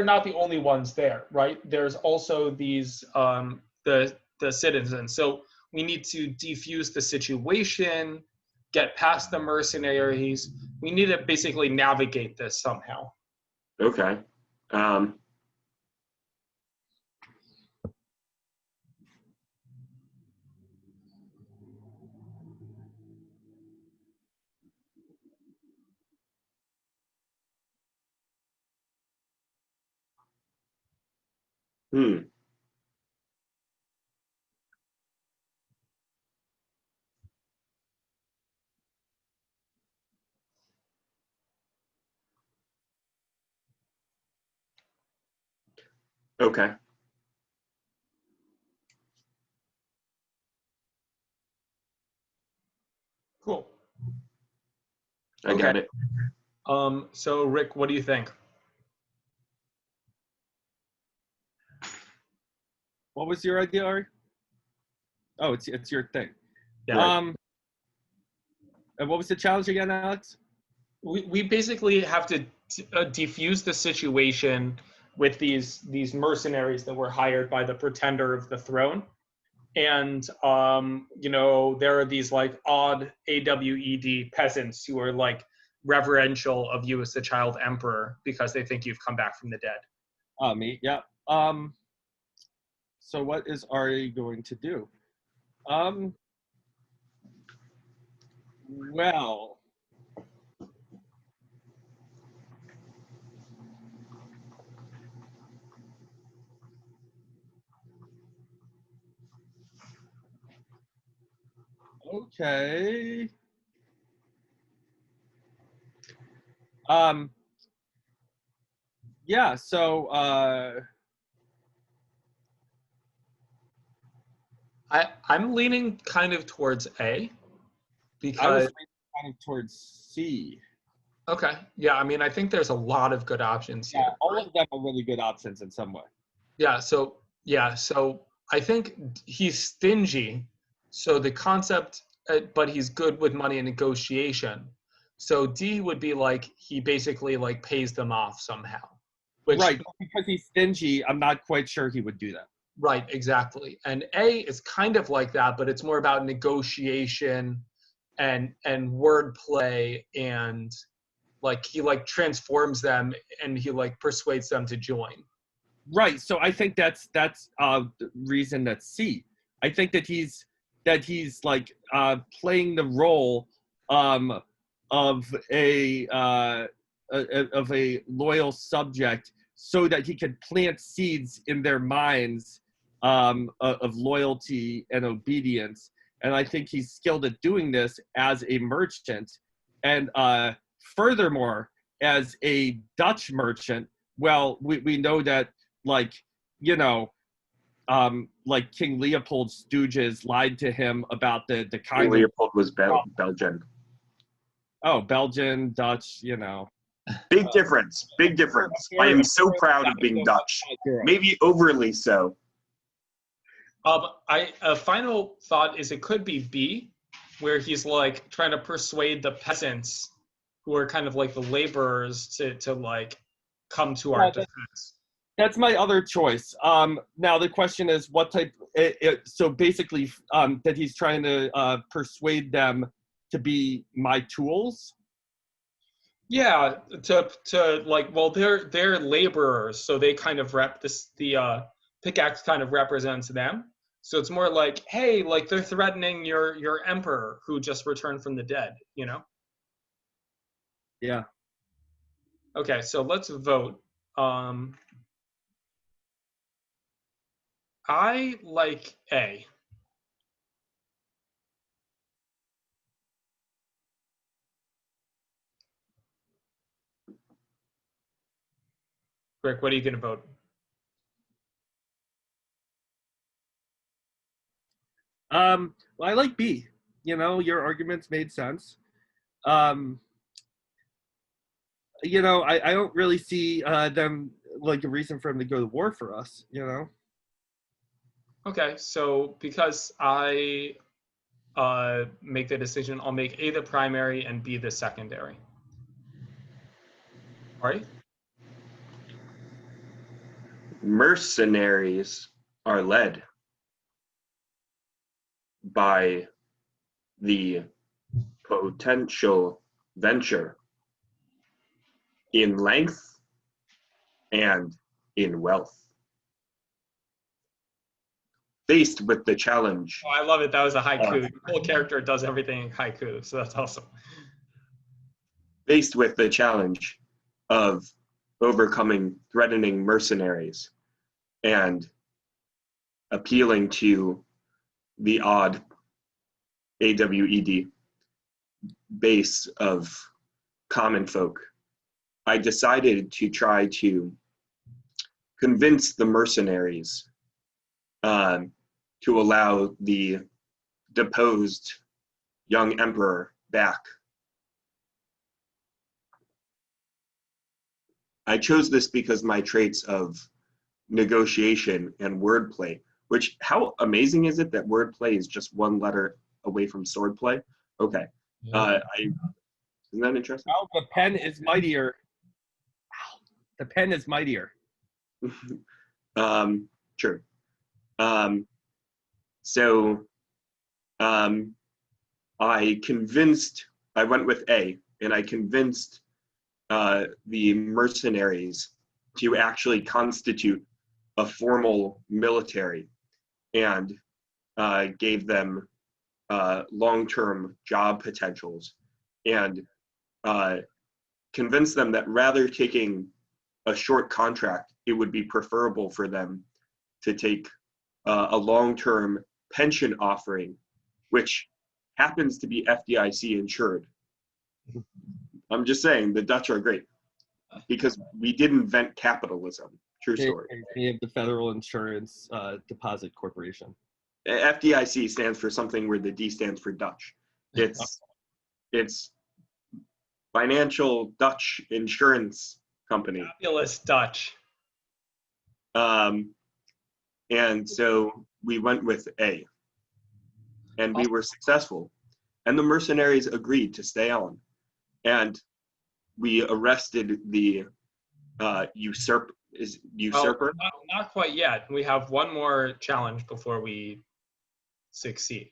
not the only ones there, right? There's also these the citizens. So we need to defuse the situation, get past the mercenaries. We need to basically navigate this somehow. Okay. Hmm. Okay. Cool. I got it. So Rick, what do you think? What was your idea, Ari? Oh, it's your thing. Yeah. And what was the challenge again, Alex? We basically have to defuse the situation with these mercenaries that were hired by the pretender of the throne. And there are these like odd AWED peasants who are like reverential of you as the child emperor because they think you've come back from the dead. Me, yeah. So what is Ari going to do? Well, okay. Yeah, so I'm leaning kind of towards A I was because kind of towards C. okay, yeah, I mean I think there's a lot of good options Yeah, here. all of them are really good options in some way. So I think he's stingy. So the concept, but he's good with money and negotiation. So D would be like he basically like pays them off somehow. Which Right, but because he's stingy, I'm not quite sure he would do that. right, exactly. And A is kind of like that, but it's more about negotiation and wordplay and like he like transforms them and he like persuades them to join. Right. So I think that's the reason that C. I think that he's like playing the role of a loyal subject so that he could plant seeds in their minds of loyalty and obedience. And I think he's skilled at doing this as a merchant, and furthermore, as a Dutch merchant. Well, we know that like like King Leopold's stooges lied to him about the kind King Leopold was Belgian. Oh, Belgian, Dutch, Big difference. Big difference. I am so proud of being Dutch. Maybe overly so. A final thought is it could be B, where he's like trying to persuade the peasants who are kind of like the laborers to like come to our defense. That's my other choice. Now the question is what type. So basically, that he's trying to persuade them to be my tools. Yeah, to like, well, they're laborers, so they kind of the pickaxe kind of represents them. So it's more like, hey, like they're threatening your emperor who just returned from the dead, Yeah. Okay, so let's vote. I like A. Rick, what are you going to vote? Well, I like B. Your arguments made sense. I don't really see them like a reason for him to go to war for us. Okay, so because I make the decision, I'll make A the primary and B the secondary. All right. Mercenaries are led by the potential venture in length and in wealth. Faced with the challenge. Oh, I love it. That was a haiku. The whole character does everything in haiku, so that's awesome. Faced with the challenge of overcoming threatening mercenaries and appealing to the odd AWED base of common folk, I decided to try to convince the mercenaries to allow the deposed young emperor back. I chose this because my traits of negotiation and wordplay, which, how amazing is it that wordplay is just one letter away from swordplay? Okay. Isn't that interesting? Oh, the pen is mightier. The pen is mightier. True. So I went with A, and I convinced the mercenaries to actually constitute a formal military and gave them long-term job potentials, and convinced them that rather taking a short contract, it would be preferable for them to take a long-term pension offering, which happens to be FDIC insured. I'm just saying, the Dutch are great because we did invent capitalism. True story. We have the Federal Insurance Deposit Corporation. FDIC stands for something where the D stands for Dutch. It's Financial Dutch Insurance Company. Fabulous Dutch. And so we went with A, and we were successful. And the mercenaries agreed to stay on. And we arrested the usurper. Oh, not quite yet. We have one more challenge before we succeed.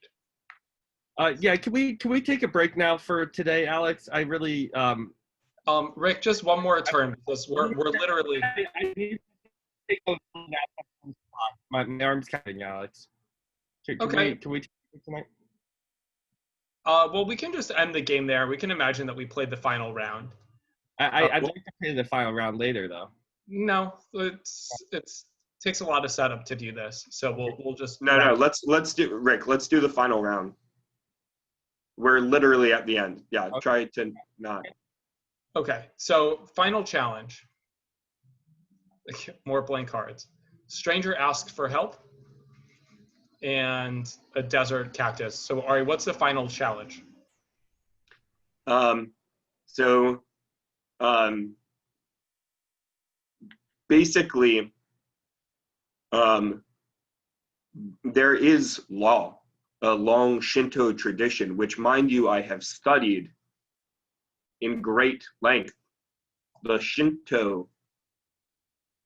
Yeah, can we take a break now for today, Alex? I really Rick, just one more turn because we're literally. I need to take a nap. My arm's counting, Alex. Okay. Can we take it tonight? Well, we can just end the game there. We can imagine that we played the final round. I'd like to play the final round later, though. No, it's takes a lot of setup to do this, so we'll just. No. Let's do, Rick. Let's do the final round. We're literally at the end. Yeah, okay. Try to not. Okay, so final challenge. More blank cards. Stranger asks for help, and a desert cactus. So Ari, what's the final challenge? Basically, there is law, a long Shinto tradition, which, mind you, I have studied in great length. The Shinto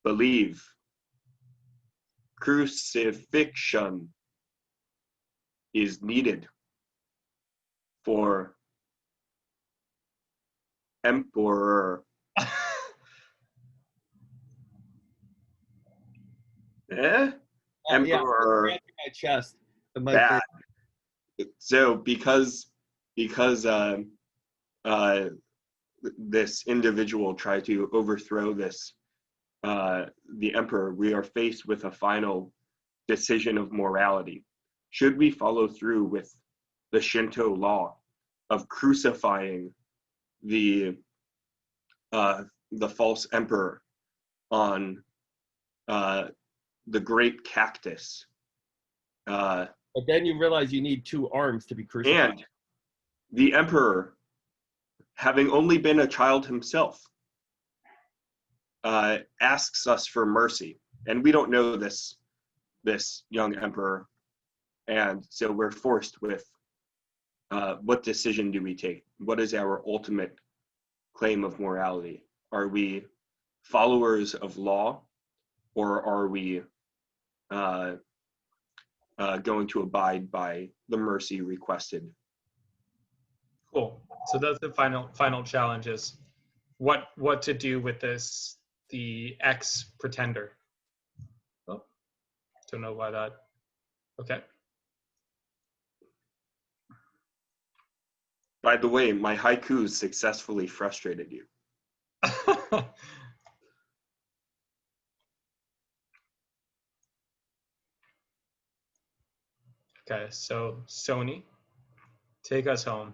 believe crucifixion is needed for emperor. Emperor. Yeah, my chest. Bad. So because this individual tried to overthrow the emperor, we are faced with a final decision of morality. Should we follow through with the Shinto law of crucifying the false emperor on the great cactus? But then you realize you need 2 arms to be crucified. And the emperor, having only been a child himself, asks us for mercy. And we don't know this young emperor. And so we're forced with what decision do we take? What is our ultimate claim of morality? Are we followers of law, or are we going to abide by the mercy requested? Cool. So that's the final challenge is what to do with the ex pretender. Oh, don't know why that. Okay. By the way, my haikus successfully frustrated you. Okay, so Sony, take us home.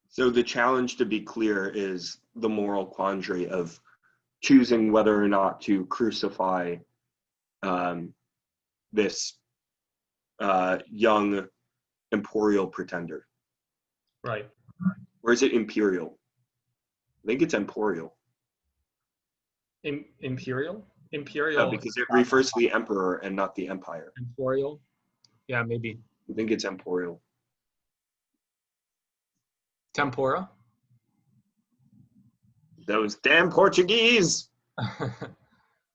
So the challenge, to be clear, is the moral quandary of choosing whether or not to crucify this young emporial pretender. Right. Or is it imperial? I think it's emporial. Imperial? Imperial. Because it refers to the emperor and not the empire. Emporial? Yeah, maybe. I think it's emporial. Tempora? Those damn Portuguese!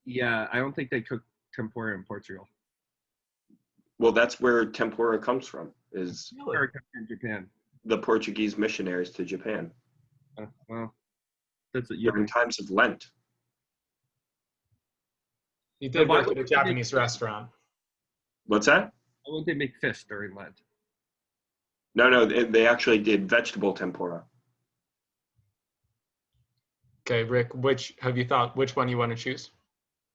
Yeah, I don't think they cook tempura in Portugal. Well, that's where tempura comes from, is Or it comes from Japan. the Portuguese missionaries to Japan Well, that's what you during times of Lent. You did why work at would a they Japanese make- restaurant. What's that? Why wouldn't they make fish during Lent? No, they actually did vegetable tempura. Okay, Rick, which one you want to choose?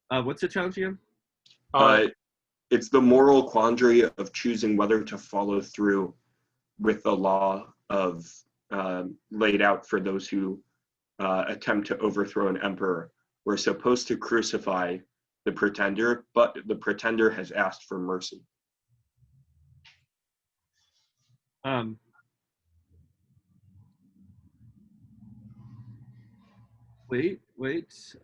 What's the challenge again? It's the moral quandary of choosing whether to follow through with the law of laid out for those who attempt to overthrow an emperor. We're supposed to crucify the pretender, but the pretender has asked for mercy. Wait.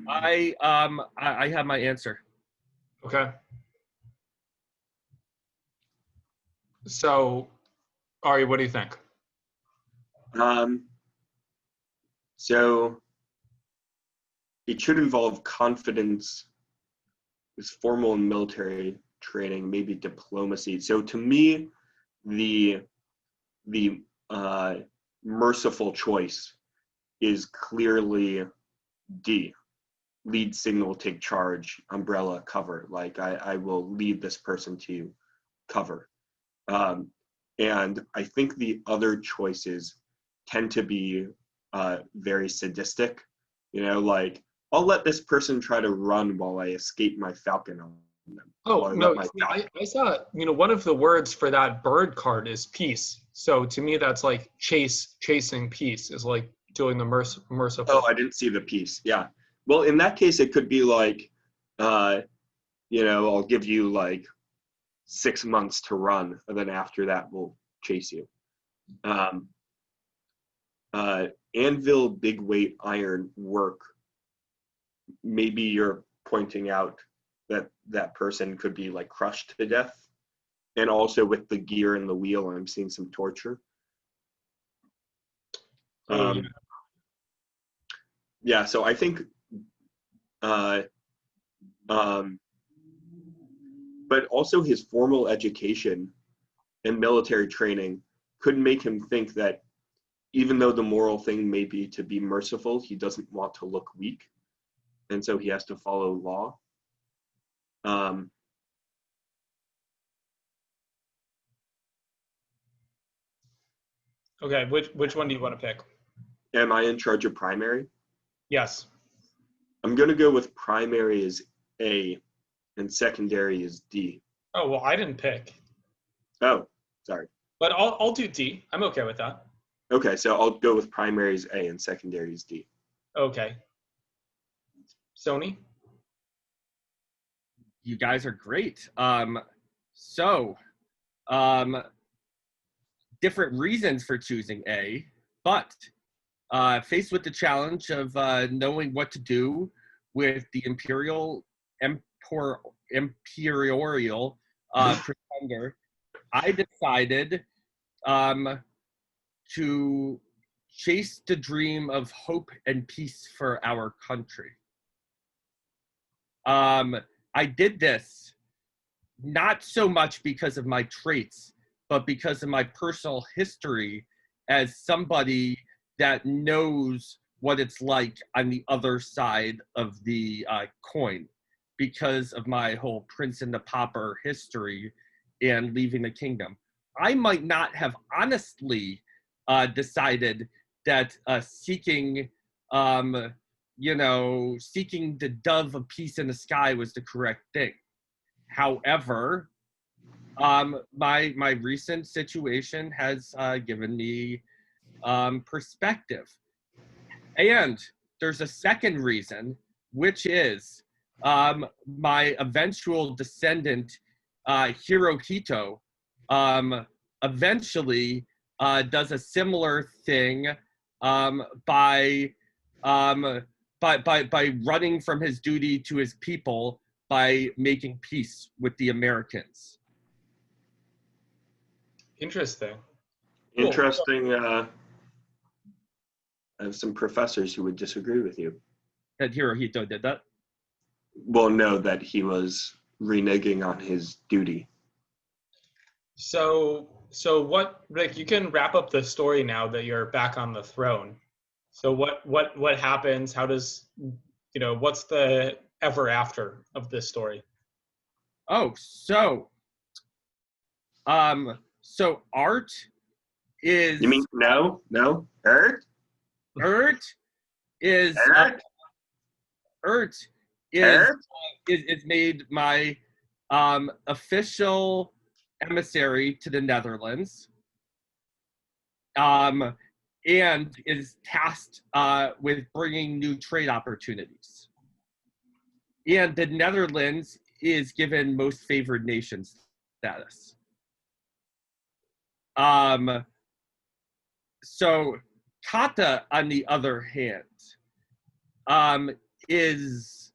I have my answer. Okay. So, Ari, what do you think? So it should involve confidence, this formal and military training, maybe diplomacy. So to me, the merciful choice is clearly D. Lead, signal, take charge, umbrella, cover. Like I will lead this person to cover. And I think the other choices tend to be very sadistic. Like I'll let this person try to run while I escape my falcon on them. Oh, no, I saw, one of the words for that bird card is peace. So to me, that's like chasing peace is like doing the merciful. Oh, I didn't see the piece. Yeah. Well, in that case, it could be like, I'll give you like 6 months to run, and then after that, we'll chase you. Anvil, big weight, iron work. Maybe you're pointing out that that person could be like crushed to death. And also with the gear and the wheel, I'm seeing some torture. Yeah, so I think, but also his formal education and military training could make him think that even though the moral thing may be to be merciful, he doesn't want to look weak. And so he has to follow law. Okay, which one do you want to pick? Am I in charge of primary? Yes. I'm going to go with primary is A and secondary is D. Oh, well, I didn't pick. Oh, sorry. But I'll do D. I'm okay with that. Okay, so I'll go with primary is A and secondary is D. Okay. Sony? You guys are great. Different reasons for choosing A, but faced with the challenge of knowing what to do with the imperial pretender, I decided to chase the dream of hope and peace for our country. I did this not so much because of my traits, but because of my personal history as somebody that knows what it's like on the other side of the coin because of my whole Prince and the Pauper history and leaving the kingdom. I might not have honestly decided that seeking the dove of peace in the sky was the correct thing. However, my recent situation has given me perspective. And there's a second reason, which is my eventual descendant, Hirohito, eventually does a similar thing by running from his duty to his people by making peace with the Americans. Interesting. Cool. Interesting. I have some professors who would disagree with you. That Hirohito did that? Well, no, that he was reneging on his duty. So what, Rick, you can wrap up the story now that you're back on the throne. So what happens? How does, what's the ever after of this story? Oh, so Art is... You mean, no, Ert? Ert is... Ert is made my official emissary to the Netherlands, and is tasked with bringing new trade opportunities. And the Netherlands is given most favored nation status. So Kata, on the other hand, is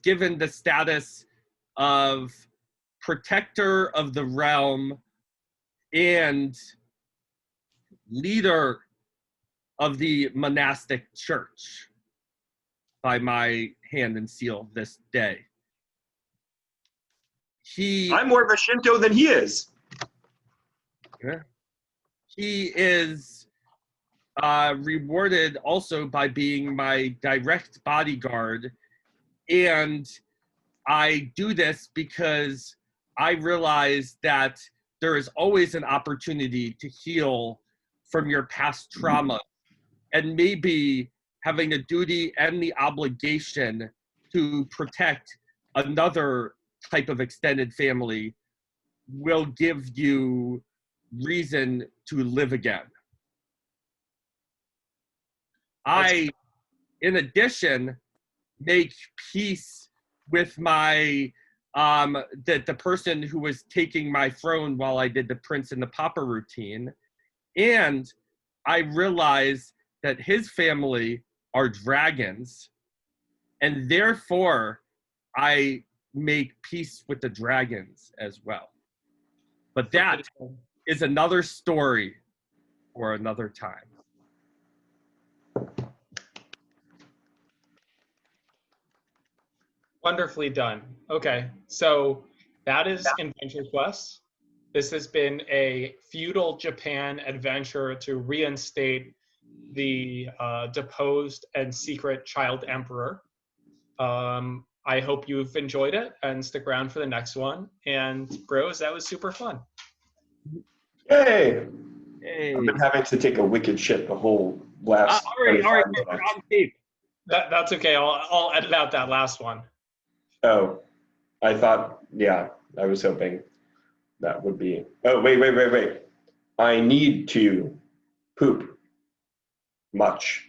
given the status of protector of the realm and leader of the monastic church by my hand and seal this day. I'm more of a Shinto than he is. Yeah. He is rewarded also by being my direct bodyguard, and I do this because I realize that there is always an opportunity to heal from your past trauma, and maybe having a duty and the obligation to protect another type of extended family will give you reason to live again. I, in addition, make peace with my the person who was taking my throne while I did the Prince and the Pauper routine, and I realize that his family are dragons, and therefore I make peace with the dragons as well. But that is another story for another time. Wonderfully done. Okay, so that is Inventure Quest. This has been a feudal Japan adventure to reinstate the deposed and secret child emperor. I hope you've enjoyed it and stick around for the next one. And bros, that was super fun. Hey! Hey. I've been having to take a wicked shit the whole last. All right, we're on tape. That's okay. I'll edit out that last one. Oh, I thought, yeah, I was hoping that would be. Oh, wait. I need to poop much.